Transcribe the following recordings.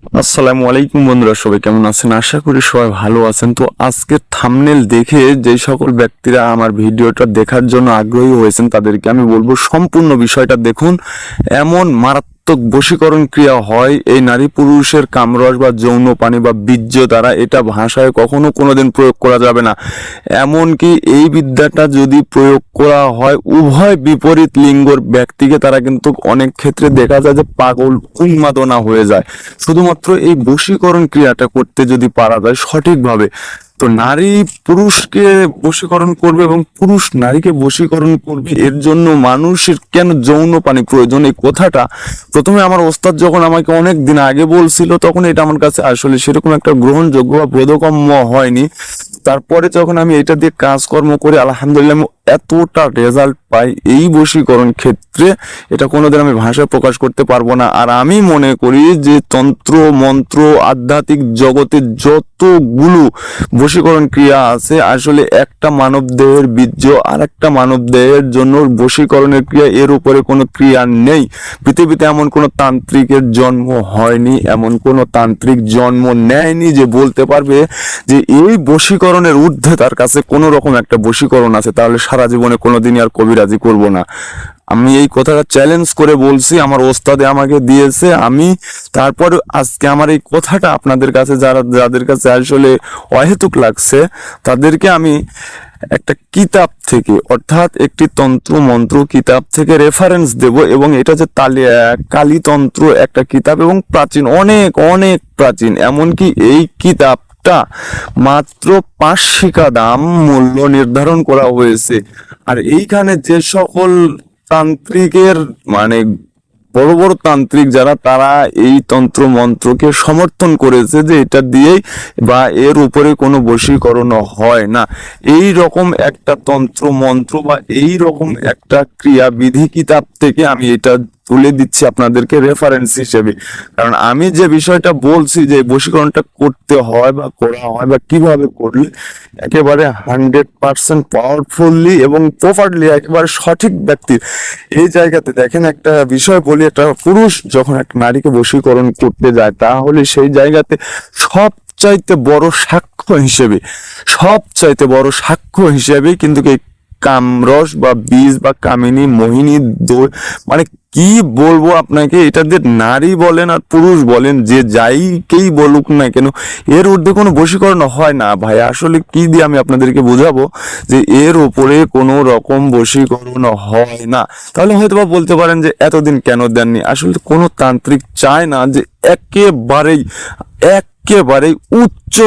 আসসালামু আলাইকুম বন্ধুরা, সবাই কেমন আছেন? আশা করি সবাই ভালো আছেন। তো আজকে থাম্বনেল দেখে যে সকল ব্যক্তিরা আমার ভিডিওটা দেখার জন্য আগ্রহী হয়েছেন তাদেরকে আমি বলবো সম্পূর্ণ বিষয়টা দেখুন। এমন মারাত্মক বশীকরণ ক্রিয়া হয় এই নারী পুরুষের কামরস বা যৌন পানি বা বীর্য দ্বারা, এটা ভাষায় কখনো কোনোদিন প্রয়োগ করা যাবে না। এমনকি এই বিদ্যাটা যদি প্রয়োগ করা হয় উভয় বিপরীত লিঙ্গর ব্যক্তিকে, তারা কিন্তু অনেক ক্ষেত্রে দেখা যায় যে পাগল উন্মাদনা হয়ে যায়। শুধুমাত্র এই বশীকরণ ক্রিয়াটা করতে যদি পারা যায় সঠিকভাবে, তো নারী পুরুষকে বশীকরণ করবে এবং পুরুষ নারীকে বশীকরণ করবে। এর জন্য মানুষের কেন যৌন পানি প্রয়োজন, এই কথাটা প্রথমে আমার ওস্তাদ যখন আমাকে অনেক দিন আগে বলছিল তখন এটা আমার কাছে আসলে সেরকম একটা গ্রহণযোগ্য বা বোধগম্য হয়নি। তারপরে যখন আমি এটা দিয়ে কাজকর্ম করে আলহামদুলিল্লাহ আমি এতটা রেজাল্ট পাই এই বশীকরণ ক্ষেত্রে, এটা কোনোদিন আমি ভাষায় প্রকাশ করতে পারবো না। আর আমি মনে করি যে তন্ত্র মন্ত্র আধ্যাত্মিক জগতের যতগুলো বশীকরণ ক্রিয়া আছে, আসলে একটা মানব দেহের বীর্য আর একটা মানব দেহের জন্য বশীকরণের ক্রিয়া, এর উপরে কোনো ক্রিয়া নেই। পৃথিবীতে এমন কোনো তান্ত্রিকের জন্ম হয়নি, এমন কোনো তান্ত্রিক জন্ম নেয়নি যে বলতে পারবে যে এই বশীকরণের ঊর্ধ্বে তার কাছে কোনো রকম একটা বশীকরণ আছে। তাহলে সারা জীবনে কোনোদিনই আর কবিরাজি করব না। আমি এই কথাটা চ্যালেঞ্জ করে বলছি, আমার ওস্তাদে আমাকে দিয়েছে। আমি তারপর আজকে আমার এই কথাটা আপনাদের কাছে, যাদের কাছে আসলে অহেতুক লাগছে, তাদেরকে আমি একটা কিতাব থেকে, অর্থাৎ একটি তন্ত্র মন্ত্র কিতাব থেকে রেফারেন্স দেব। এবং এটা যে কালীতন্ত্র একটা কিতাব এবং প্রাচীন, অনেক অনেক প্রাচীন। এমনকি এই কিতাবটা মাত্র 5 দাম মূল্য নির্ধারণ করা হয়েছে। আর এইখানে যে সকল তান্ত্রিকের মানে বড় বড় তান্ত্রিক যারা, তারা এই তন্ত্র মন্ত্রকে সমর্থন করেছে যে এটা দিয়েই বা এর উপরে কোনো বশীকরণ হয় না। এই রকম একটা তন্ত্র মন্ত্র বা এই রকম একটা ক্রিয়াবিধি কিতাব থেকে আমি এটা তুলে দিচ্ছি আপনাদেরকে রেফারেন্স হিসেবে। কারণ আমি যে বিষয়টা বলছি যে বশীকরণটা করতে হয় বা করা হয় বা কিভাবে করলে একেবারে 100% পাওয়ারফুলি এবং প্রপারলি একেবারে সঠিক ব্যক্তির, এই জায়গাতে দেখেন একটা বিষয় বলি, একটা পুরুষ যখন একটা নারীকে বশীকরণ করতে যায় তাহলে সেই জায়গাতে সবচাইতে বড় সাক্ষ্য হিসেবে কিন্তু এই কামরস বা বীজ বা কামিনী মোহিনী মানে কি বলবো আপনাকে, এটা দিয়ে নারী বলেন আর পুরুষ বলেন, যে যাইকেই বলুক না কেন, এর ঊর্ধ্বে কোনো বশীকরণ হয় না ভাই। আসলে কি দিয়ে আমি আপনাদেরকে বোঝাবো যে এর উপরে কোনো রকম বশীকরণ হয় না? তাহলে হয়তো বা বলতে পারেন যে এতদিন কেন দেননি। আসলে কোনো তান্ত্রিক চায় না যে একেবারেই উচ্চ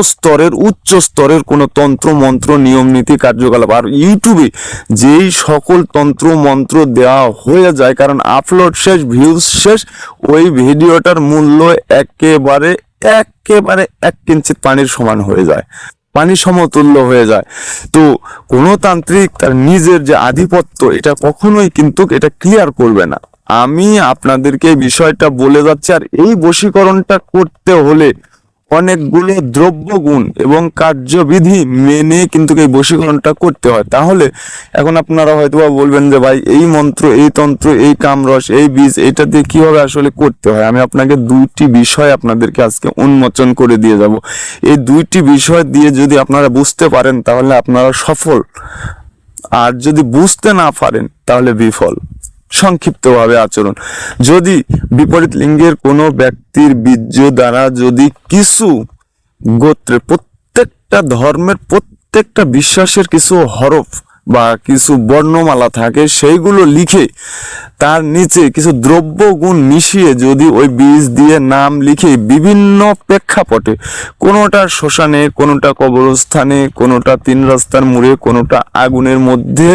স্তরের কোনো তন্ত্র মন্ত্র নিয়ম নীতি কার্যকলাপ। আর ইউটিউবে যেই সকল তন্ত্র মন্ত্র দেওয়া হয়ে যায়, কারণ আপলোড শেষ, ভিউজ শেষ, ওই ভিডিওটার মূল্য একেবারে একেবারে 1 কিঞ্চিত পানির সমান হয়ে যায়, পানি সমতুল্য হয়ে যায়। তো কোনো তান্ত্রিক তার নিজের যে আধিপত্য, এটা কখনোই কিন্তু এটা ক্লিয়ার করবে না। আমি আপনাদেরকে এই বিষয়টা বলে যাচ্ছি। আর এই বশীকরণটা করতে হলে অনেকগুলো দ্রব্যগুণ এবং কার্যবিধি মেনে কিন্তু এই বশীকরণটা করতে হয়। তাহলে এখন আপনারা হয়তো বলবেন যে ভাই এই মন্ত্র, এই তন্ত্র, এই কামরস, এই বীজ, এটা দিয়ে কিভাবে আসলে করতে হয়? আমি আপনাকে 2টি বিষয় আপনাদেরকে আজকে উন্মোচন করে দিয়ে যাব। এই 2টি বিষয় দিয়ে যদি আপনারা বুঝতে পারেন তাহলে আপনারা সফল, আর যদি বুঝতে না পারেন তাহলে বিফল। সংক্ষিপ্তভাবে আচরণ, যদি বিপরীত লিঙ্গের কোনো ব্যক্তির বীর্য দ্বারা যদি কিছু গোত্রের, প্রত্যেকটা ধর্মের প্রত্যেকটা বিশ্বাসের কিছু হরফ বা কিছু বর্ণমালা থাকে, সেইগুলো লিখে তার নিচে কিছু দ্রব্যগুণ মিশিয়ে যদি ওই বীজ দিয়ে নাম লিখে বিভিন্ন প্রেক্ষাপটে, কোনোটা শ্মশানে, কোনোটা কবরস্থানে, কোনোটা 3 রাস্তার মোড়ে, কোনোটা আগুনের মধ্যে,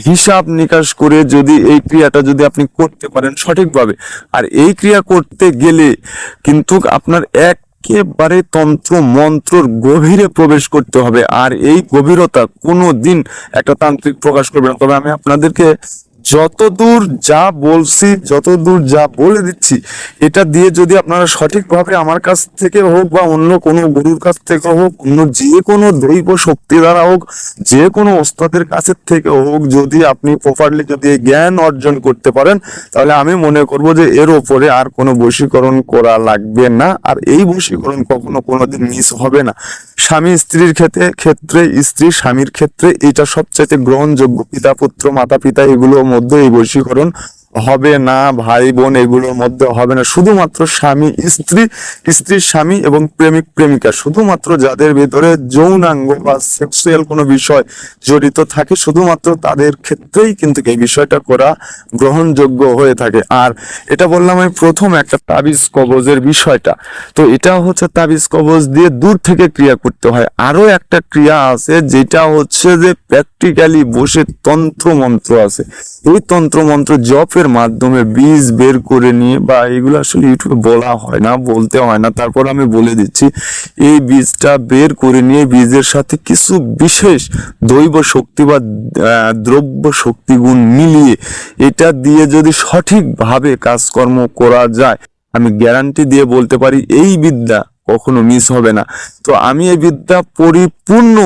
হিসাব নিকাশ করে যদি এই ক্রিয়াটা যদি আপনি করতে পারেন সঠিকভাবে, আর এই ক্রিয়া করতে গেলে কিন্তু আপনার একেবারে তন্ত্র মন্ত্রর গভীরে প্রবেশ করতে হবে। আর এই গভীরতা কোনো দিন একটা তান্ত্রিক প্রকাশ করবে না। তবে আমি আপনাদেরকে যতদূর যা বলছি, যতদূর যা বলে দিচ্ছি, এটা দিয়ে যদি আপনারা সঠিকভাবে আমার কাছ থেকে হোক বা অন্য কোনো গুরুর কাছ থেকে হোক, অন্য যে কোনো দৈব শক্তি দ্বারা হোক, যে কোনো ওস্তাদের কাছের থেকে হোক, যদি আপনি প্রপারলি যদি এই জ্ঞান অর্জন করতে পারেন, তাহলে আমি মনে করব যে এর ওপরে আর কোনো বশীকরণ করা লাগবে না। আর এই বশীকরণ কখনো কোনোদিন মিস হবে না। স্বামী স্ত্রীর ক্ষেত্রে স্ত্রী স্বামীর ক্ষেত্রে এটা সবচাইতে গ্রহণযোগ্য। পিতা পুত্র মাতা পিতা এগুলোর মধ্যে এই বশীকরণ হবে না, ভাই বোন এগুলোর মধ্যে হবে না। শুধুমাত্র স্বামী স্ত্রী, স্ত্রীর স্বামী এবং প্রেমিক প্রেমিকা, শুধুমাত্র যাদের ভিতরে যৌনাঙ্গ বা সেক্সুয়াল কোনো বিষয় জড়িত থাকে, শুধুমাত্র তাদের ক্ষেত্রেই কিন্তু এই বিষয়টা করা গ্রহণযোগ্য হয়ে থাকে। আর এটা বললাম আমি প্রথম একটা তাবিজ কবজের বিষয়টা। তো এটা হচ্ছে তাবিজ কবজ দিয়ে দূর থেকে ক্রিয়া করতে হয়। আরো একটা ক্রিয়া আছে যেটা হচ্ছে যে প্র্যাকটিক্যালি বসে তন্ত্র মন্ত্র আছে। এই তন্ত্র মন্ত্র জপের মাধ্যমে বীজ বের করে নিয়ে, বা এগুলো আসলে ইউটিউবে বলা হয় না, বলতে হয় না, তারপর আমি বলে দিচ্ছি। এই বীজটা বের করে নিয়ে বীজের সাথে কিছু বিশেষ দৈব শক্তি বা দ্রব্য শক্তিগুণ মিলিয়ে এটা দিয়ে যদি সঠিকভাবে কাজকর্ম করা যায়, আমি গ্যারান্টি দিয়ে বলতে পারি এই বিদ্যা কখনো মিস হবে না। তো আমি এই বিদ্যা পরিপূর্ণ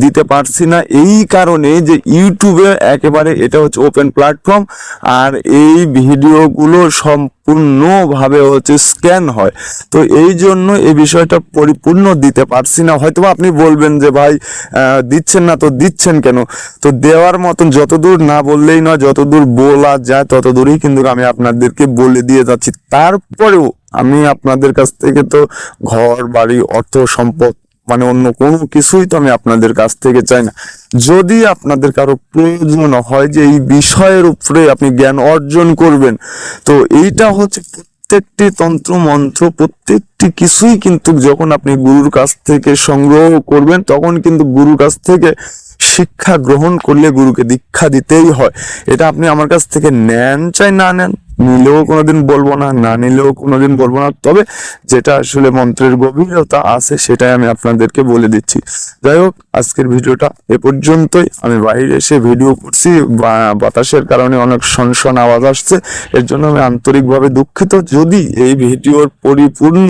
দিতে পারছি না এই কারণে যে ইউটিউবে একেবারে এটা হচ্ছে ওপেন প্ল্যাটফর্ম, আর এই ভিডিওগুলো সম্পূর্ণভাবে হচ্ছে স্ক্যান হয়। তো এই জন্য এই বিষয়টা পরিপূর্ণ দিতে পারছি না। হয়তোবা আপনি বলবেন যে ভাই দিচ্ছেন না, তো দিচ্ছেন কেন? তো দেওয়ার মতন যতদূর না বললেই নয়, যতদূর বলা যায় ততদূরই কিন্তু আমি আপনাদেরকে বলে দিয়ে যাচ্ছি। তারপরেও আমি আপনাদের কাছ থেকে তো ঘর বাড়ি অর্থ সম্পদ মানে অন্য কোনো কিছুই তো আমি আপনাদের কাছ থেকে চাই না। যদি আপনাদের কারো প্রয়োজন হয় যে এই বিষয়ের উপরে আপনি জ্ঞান অর্জন করবেন, তো এইটা হচ্ছে প্রত্যেকটি তন্ত্র মন্ত্র, প্রত্যেকটি কিছুই কিন্তু যখন আপনি গুরুর কাছ থেকে সংগ্রহ করবেন, তখন কিন্তু গুরুর কাছ থেকে শিক্ষা গ্রহণ করলে গুরুকে দীক্ষা দিতেই হয়। এটা আপনি আমার কাছ থেকে নেন চাই না নেন, নিলেও কোনোদিন বলবো না, না নিলেও কোনোদিন বলবো না। তবে যেটা আসলে মন্ত্রের গভীরতা আছে সেটাই আমি আপনাদেরকে বলে দিচ্ছি। যাই হোক, আজকের ভিডিওটা এ পর্যন্তই। আমি বাইরে এসে ভিডিও করছি, বাতাসের কারণে অনেক শনশন আওয়াজ আসছে, এর জন্য আমি আন্তরিকভাবে দুঃখিত। যদি এই ভিডিওর পরিপূর্ণ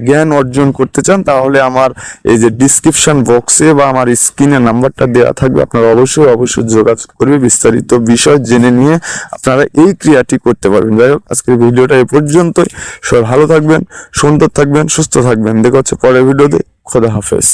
জ্ঞান অর্জন করতে চান, তাহলে আমার এই যে ডিসক্রিপশন বক্সে বা আমার স্ক্রিনে নাম্বারটা দেওয়া থাকবে, আপনারা অবশ্যই যোগাযোগ করবে, বিস্তারিত বিষয় জেনে নিয়ে আপনারা এই ক্রিয়াটি করতে পারবেন। যাই হোক, আজকের ভিডিওটা এ পর্যন্তই। সবাই ভালো থাকবেন, সুন্দর থাকবেন, সুস্থ থাকবেন। দেখা হচ্ছে পরের ভিডিওতে। খোদা হাফেজ।